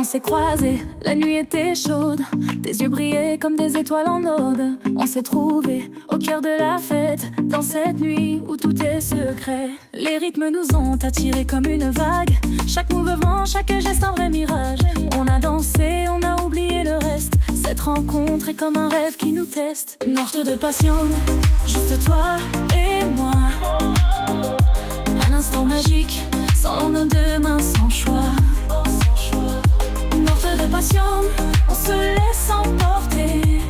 s'est croisés, la nuit était chaude. Tes yeux brillaient comme des étoiles en ode. On s'est trouvés au cœur de la fête, dans cette nuit où tout est secret. Les rythmes nous ont attirés comme une vague. Chaque mouvement, chaque geste un vrai mirage. On a dansé, on a oublié le reste. Cette rencontre est comme un rêve qui nous teste. Morte de passion, juste toi et moi. Un instant magique, sans nos deux mains, sans choix. Morte de passion, on se laisse emporter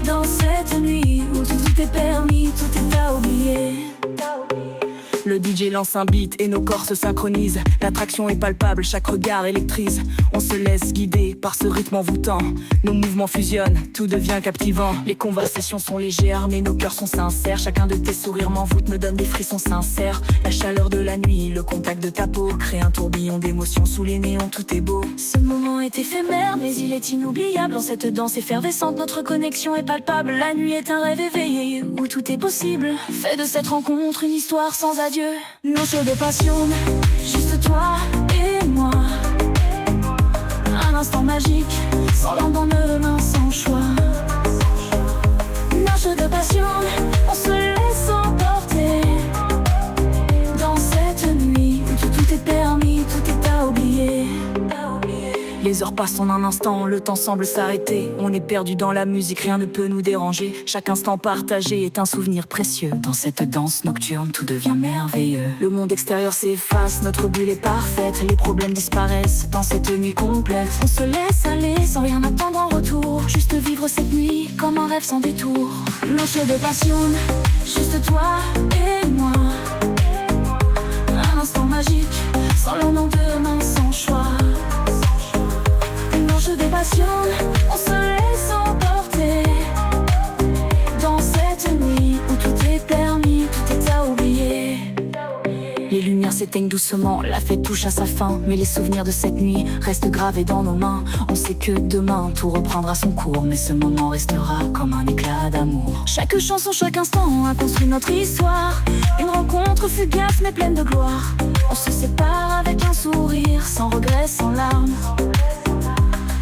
dans cette nuit où tout est permis, tout est à oublier. Le DJ lance un beat et nos corps se synchronisent. L'attraction est palpable, chaque regard électrise. On se laisse guider par ce rythme envoûtant. Nos mouvements fusionnent, tout devient captivant. Les conversations sont légères mais nos cœurs sont sincères. Chacun de tes sourires m'envoûte, me donne des frissons sincères. La chaleur de la nuit, le contact de ta peau crée un tourbillon d'émotions sous les néons, tout est beau. Ce moment est éphémère mais il est inoubliable. Dans cette danse effervescente, notre connexion est palpable. La nuit est un rêve éveillé où tout est possible. Fais de cette rencontre une histoire sans adieu. Noce de passion, juste toi et moi. Un instant magique, sans lendemain, sans choix. Marche de passion, on se laisse emporter dans cette nuit où tout est permis, tout est à oublier. les heures passent en un instant, le temps semble s'arrêter. On est perdu dans la musique, rien ne peut nous déranger. Chaque instant partagé est un souvenir précieux. Dans cette danse nocturne, tout devient merveilleux. Le monde extérieur s'efface, notre bulle est parfaite. Les problèmes disparaissent dans cette nuit complète. On se laisse aller sans rien attendre en retour. Juste vivre cette nuit comme un rêve sans détour. Noche de passion, juste toi et moi. Un instant magique, sans lendemain, sans choix. Noche de passion, on se laisse emporter dans cette nuit où tout est permis, tout est à oublier. Les lumières s'éteignent doucement, la fête touche à sa fin. Mais les souvenirs de cette nuit restent gravés dans nos mains. On sait que demain tout reprendra son cours, mais ce moment restera comme un éclat d'amour. Chaque chanson, chaque instant a construit notre histoire. Une rencontre fugace mais pleine de gloire. On se sépare avec un sourire, sans regret, sans larmes,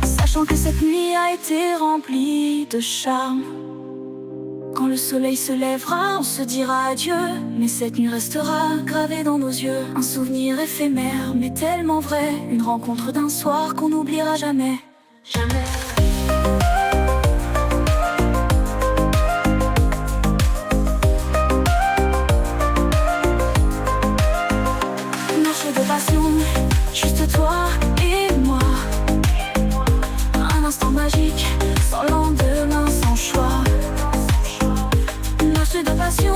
sachant que cette nuit a été remplie de charme. Quand le soleil se lèvera, on se dira adieu, mais cette nuit restera gravée dans nos yeux. Un souvenir éphémère, mais tellement vrai. Une rencontre d'un soir qu'on n'oubliera jamais. Jamais. Marche de passion, juste toi et moi. Un instant magique, sans lendemain, sans choix. Marche de passion,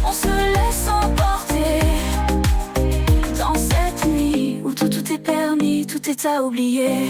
on se laisse emporter dans cette nuit où tout est permis, tout est à oublier.